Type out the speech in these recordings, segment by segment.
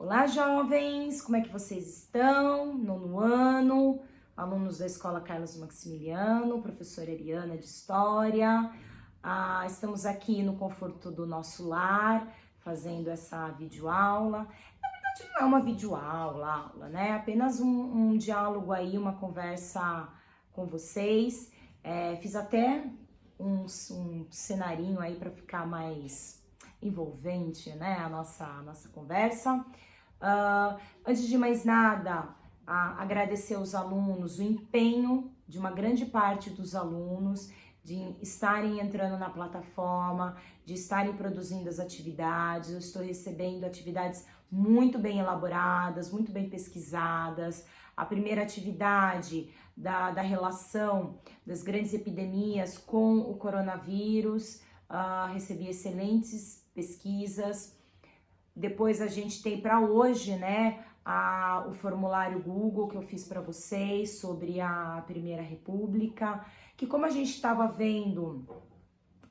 Olá, jovens! Como é que vocês estão? Nono ano, alunos da Escola Carlos Maximiliano, professora Eliana de História. Estamos aqui no conforto do nosso lar, fazendo essa videoaula. Na verdade, não é uma videoaula, né? Apenas um diálogo aí, uma conversa com vocês. Fiz até um cenarinho aí para ficar mais envolvente, né? A nossa conversa. Antes de mais nada, agradecer aos alunos o empenho de uma grande parte dos alunos de estarem entrando na plataforma, de estarem produzindo as atividades. Eu estou recebendo atividades muito bem elaboradas, muito bem pesquisadas. A primeira atividade da relação das grandes epidemias com o coronavírus, recebi excelentes pesquisas. Depois a gente tem para hoje, né, o formulário Google que eu fiz para vocês sobre a Primeira República, que como a gente estava vendo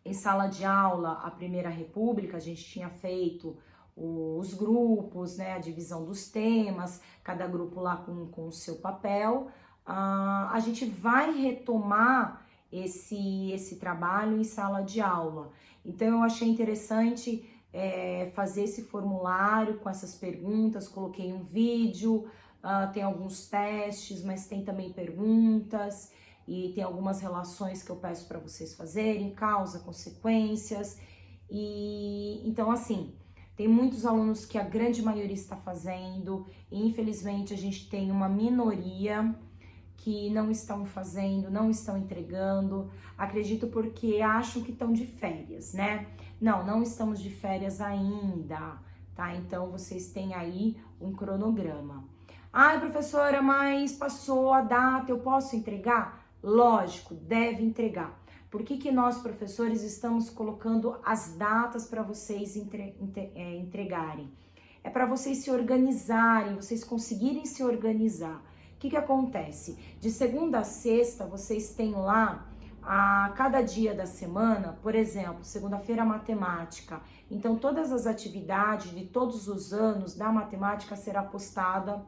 em sala de aula a Primeira República, a gente tinha feito os grupos, né, a divisão dos temas, cada grupo lá com o seu papel. A gente vai retomar esse trabalho em sala de aula. Então eu achei interessante fazer esse formulário com essas perguntas, coloquei um vídeo, tem alguns testes, mas tem também perguntas e tem algumas relações que eu peço para vocês fazerem, causa, consequências. E então assim, tem muitos alunos que a grande maioria está fazendo e infelizmente a gente tem uma minoria que não estão fazendo, não estão entregando, acredito porque acham que estão de férias, né? Não estamos de férias ainda, tá? Então, vocês têm aí um cronograma. Ai, professora, mas passou a data, eu posso entregar? Lógico, deve entregar. Por que nós, professores, estamos colocando as datas para vocês entregarem? É para vocês se organizarem, vocês conseguirem se organizar. O que acontece? De segunda a sexta, vocês têm lá a cada dia da semana, por exemplo, segunda-feira matemática. Então, todas as atividades de todos os anos da matemática será postada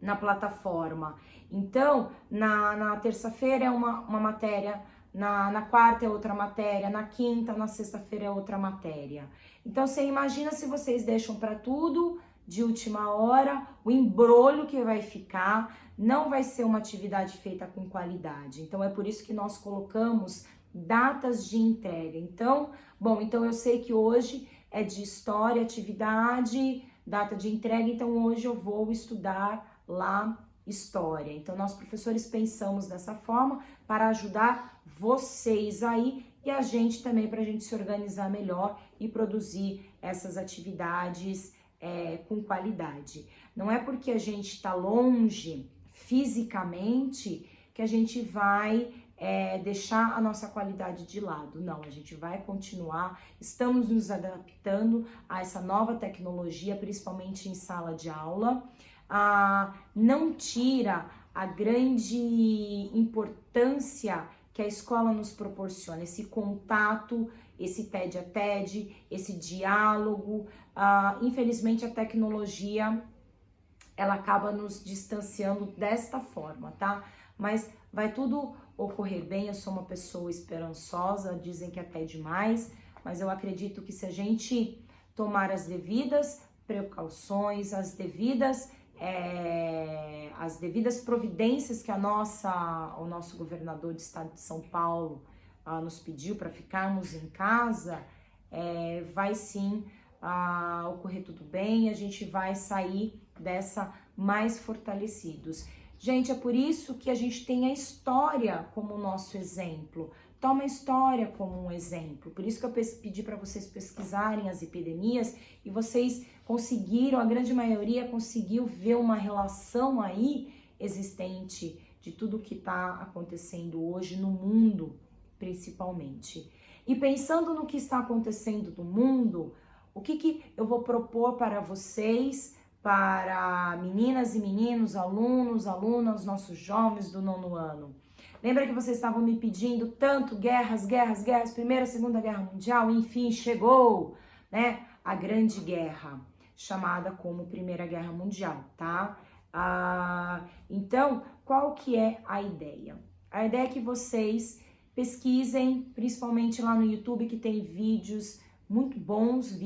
na plataforma. Então, na terça-feira é uma matéria, na quarta é outra matéria, na quinta, na sexta-feira é outra matéria. Então, você imagina se vocês deixam para tudo de última hora, o embrolho que vai ficar, não vai ser uma atividade feita com qualidade. Então, é por isso que nós colocamos datas de entrega. Então, então eu sei que hoje é de história, atividade, data de entrega, então hoje eu vou estudar lá história. Então, nós professores pensamos dessa forma para ajudar vocês aí e a gente também, para a gente se organizar melhor e produzir essas atividades com qualidade. Não é porque a gente está longe fisicamente que a gente vai deixar a nossa qualidade de lado. Não, a gente vai continuar, estamos nos adaptando a essa nova tecnologia, principalmente em sala de aula. Não tira a grande importância que a escola nos proporciona, esse contato, esse TED a TED, esse diálogo. Infelizmente a tecnologia ela acaba nos distanciando desta forma, tá? Mas vai tudo ocorrer bem, eu sou uma pessoa esperançosa, dizem que até demais, mas eu acredito que se a gente tomar as devidas precauções, as devidas providências que o nosso governador do estado de São Paulo nos pediu para ficarmos em casa, vai sim ocorrer tudo bem, a gente vai sair dessa mais fortalecidos. Gente, é por isso que a gente tem a história como nosso exemplo. Toma a história como um exemplo. Por isso que eu pedi para vocês pesquisarem as epidemias e vocês conseguiram, a grande maioria conseguiu ver uma relação aí existente de tudo que está acontecendo hoje no mundo, principalmente. E pensando no que está acontecendo no mundo, o que eu vou propor para vocês, para meninas e meninos, alunos, alunas, nossos jovens do nono ano? Lembra que vocês estavam me pedindo tanto guerras, Primeira, Segunda Guerra Mundial, enfim, chegou, né, a Grande Guerra. chamada como Primeira Guerra Mundial, tá? Então, qual que é a ideia? A ideia é que vocês pesquisem, principalmente lá no YouTube, que tem vídeos muito bons,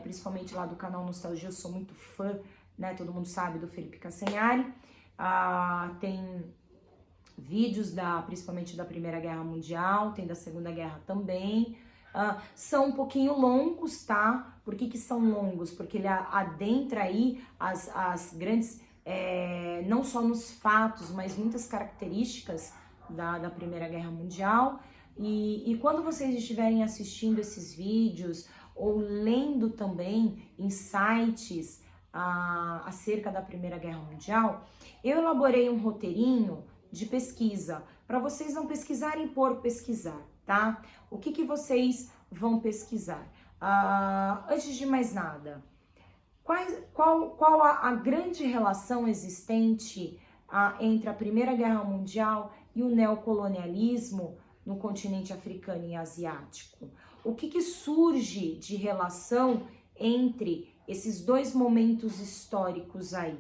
principalmente lá do canal Nostalgia, eu sou muito fã, né? Todo mundo sabe do Felipe Cassanhari. Tem vídeos principalmente da Primeira Guerra Mundial, tem da Segunda Guerra também. São um pouquinho longos, tá? Por que são longos? Porque ele adentra aí as grandes, não só nos fatos, mas muitas características da Primeira Guerra Mundial. E quando vocês estiverem assistindo esses vídeos ou lendo também em sites acerca da Primeira Guerra Mundial, eu elaborei um roteirinho de pesquisa para vocês não pesquisarem por pesquisar, tá? O que vocês vão pesquisar? Antes de mais nada, qual a grande relação existente entre a Primeira Guerra Mundial e o neocolonialismo no continente africano e asiático? O que surge de relação entre esses dois momentos históricos aí?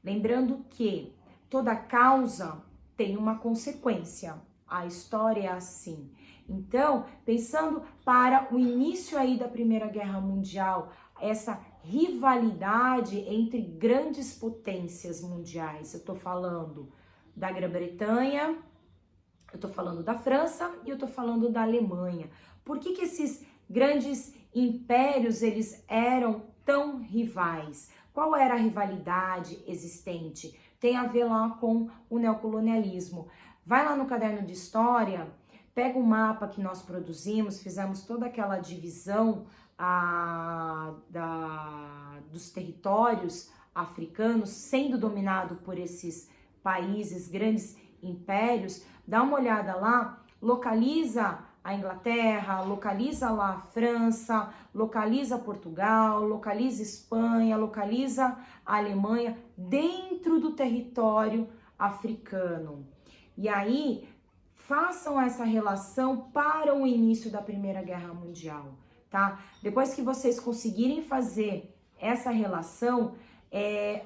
Lembrando que toda causa tem uma consequência. A história é assim. Então, pensando para o início aí da Primeira Guerra Mundial, essa rivalidade entre grandes potências mundiais. Eu tô falando da Grã-Bretanha, eu tô falando da França e eu tô falando da Alemanha. Por que esses grandes impérios, eles eram tão rivais? Qual era a rivalidade existente? Tem a ver lá com o neocolonialismo. Vai lá no caderno de história, pega o mapa que nós produzimos, fizemos toda aquela divisão dos territórios africanos sendo dominado por esses países, grandes impérios. Dá uma olhada lá, localiza a Inglaterra, localiza lá a França, localiza Portugal, localiza Espanha, localiza a Alemanha dentro do território africano. E aí, façam essa relação para o início da Primeira Guerra Mundial, tá? Depois que vocês conseguirem fazer essa relação,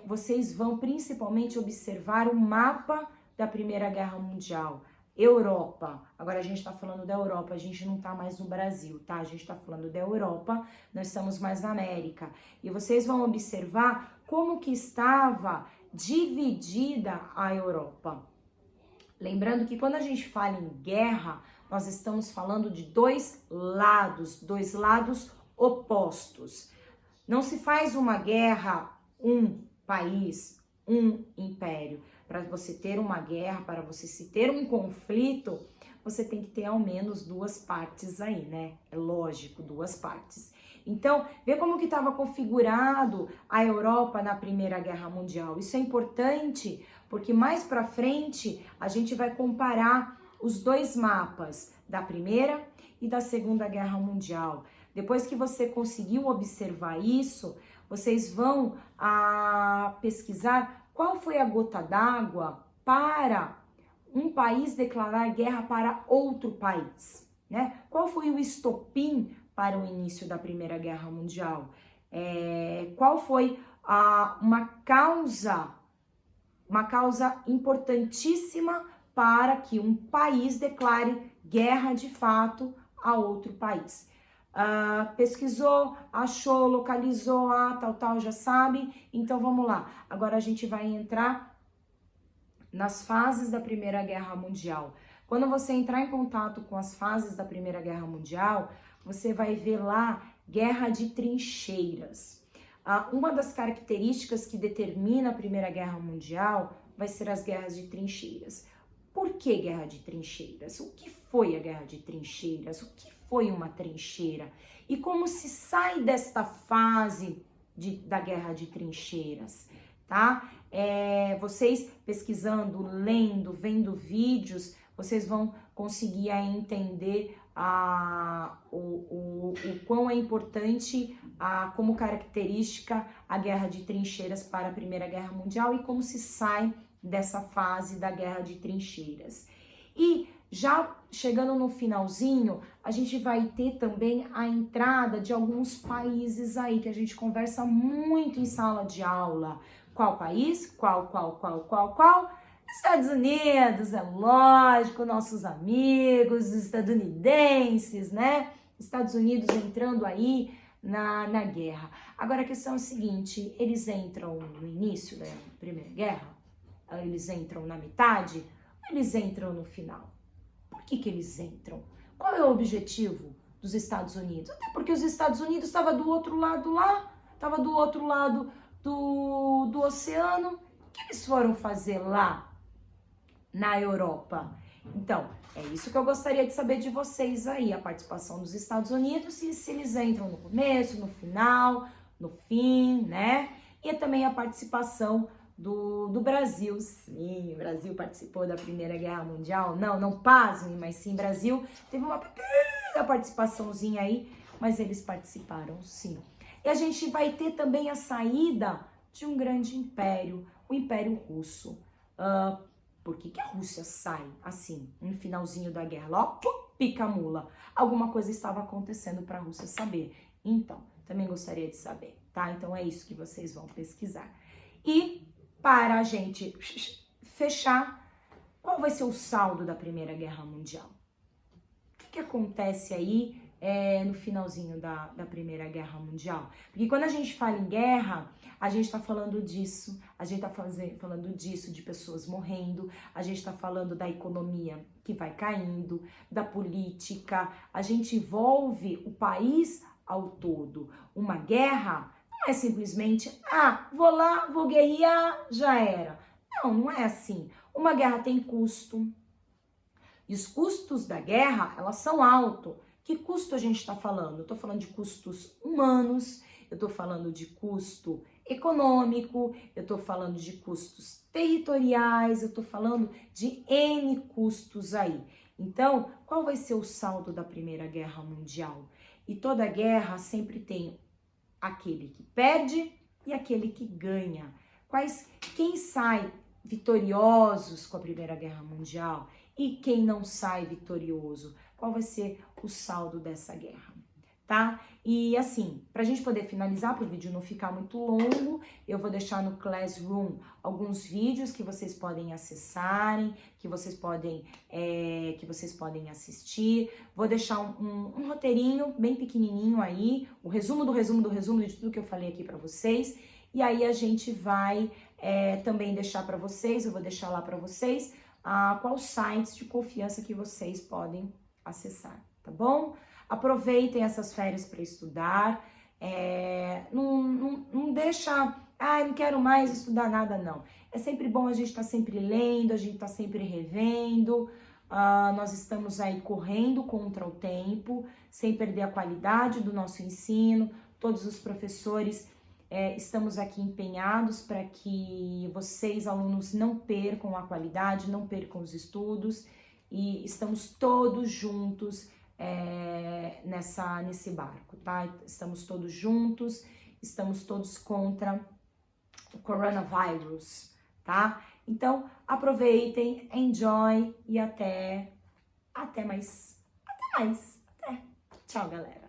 vocês vão principalmente observar o mapa da Primeira Guerra Mundial. Europa, agora a gente está falando da Europa, a gente não está mais no Brasil, tá? A gente está falando da Europa, nós estamos mais na América. E vocês vão observar como que estava dividida a Europa. Lembrando que quando a gente fala em guerra, nós estamos falando de dois lados opostos. Não se faz uma guerra, um país, um império. Para você ter uma guerra, para você se ter um conflito, você tem que ter ao menos duas partes aí, né? É lógico, duas partes. Então, vê como que estava configurado a Europa na Primeira Guerra Mundial. Isso é importante, porque mais para frente a gente vai comparar os dois mapas da Primeira e da Segunda Guerra Mundial. Depois que você conseguiu observar isso, vocês vão pesquisar qual foi a gota d'água para um país declarar guerra para outro país, né? Qual foi o estopim para o início da Primeira Guerra Mundial? Qual foi uma causa importantíssima para que um país declare guerra de fato a outro país? Pesquisou, achou, localizou, tal, já sabe. Então vamos lá. Agora a gente vai entrar nas fases da Primeira Guerra Mundial. Quando você entrar em contato com as fases da Primeira Guerra Mundial, você vai ver lá guerra de trincheiras. Uma das características que determina a Primeira Guerra Mundial vai ser as guerras de trincheiras. Por que guerra de trincheiras? O que foi a guerra de trincheiras? O que foi uma trincheira? E como se sai desta fase da guerra de trincheiras, tá? Vocês pesquisando, lendo, vendo vídeos, vocês vão conseguir aí entender o quão é importante como característica a guerra de trincheiras para a Primeira Guerra Mundial e como se sai dessa fase da guerra de trincheiras. E Já chegando no finalzinho, a gente vai ter também a entrada de alguns países aí que a gente conversa muito em sala de aula. Qual país? Qual? Estados Unidos, é lógico, nossos amigos estadunidenses, né? Estados Unidos entrando aí na guerra. Agora a questão é a seguinte, eles entram no início da Primeira Guerra? Eles entram na metade? Ou eles entram no final? Por que eles entram? Qual é o objetivo dos Estados Unidos? Até porque os Estados Unidos estavam do outro lado lá, estava do outro lado do oceano. O que eles foram fazer lá na Europa? Então, é isso que eu gostaria de saber de vocês aí, a participação dos Estados Unidos, se eles entram no começo, no final, no fim, né? E também a participação do Brasil. Sim, o Brasil participou da Primeira Guerra Mundial. Não pasmem, mas sim, Brasil teve uma pequena participaçãozinha aí, mas eles participaram sim. E a gente vai ter também a saída de um grande império, o Império Russo. Por que a Rússia sai assim, no finalzinho da guerra? Ó, pica a mula. Alguma coisa estava acontecendo para a Rússia saber. Então, também gostaria de saber, tá? Então é isso que vocês vão pesquisar. E para a gente fechar, qual vai ser o saldo da Primeira Guerra Mundial? O que acontece aí no finalzinho da Primeira Guerra Mundial? Porque quando a gente fala em guerra, a gente está falando disso, a gente está falando disso, de pessoas morrendo, a gente está falando da economia que vai caindo, da política, a gente envolve o país ao todo. Uma guerra não é simplesmente, vou lá, vou guerrear, já era. Não é assim. Uma guerra tem custo. E os custos da guerra, elas são altos. Que custo a gente está falando? Eu estou falando de custos humanos, eu estou falando de custo econômico, eu estou falando de custos territoriais, eu estou falando de N custos aí. Então, qual vai ser o saldo da Primeira Guerra Mundial? E toda guerra sempre tem aquele que perde e aquele que ganha. Quem sai vitoriosos com a Primeira Guerra Mundial e quem não sai vitorioso? Qual vai ser o saldo dessa guerra, tá? E assim, pra gente poder finalizar, para o vídeo não ficar muito longo, eu vou deixar no Classroom alguns vídeos que vocês podem acessarem, que vocês podem assistir. Vou deixar um roteirinho bem pequenininho aí, o resumo de tudo que eu falei aqui para vocês. E aí a gente vai também deixar para vocês, eu vou deixar lá para vocês, quais sites de confiança que vocês podem acessar, tá bom? Aproveitem essas férias para estudar, não deixa, não quero mais estudar nada, não. É sempre bom a gente estar sempre lendo, a gente tá sempre revendo, nós estamos aí correndo contra o tempo, sem perder a qualidade do nosso ensino, todos os professores estamos aqui empenhados para que vocês, alunos, não percam a qualidade, não percam os estudos, e estamos todos juntos nesse barco, tá? Estamos todos juntos, estamos todos contra o coronavírus, tá? Então, aproveitem, enjoy e até mais. Até. Tchau, galera.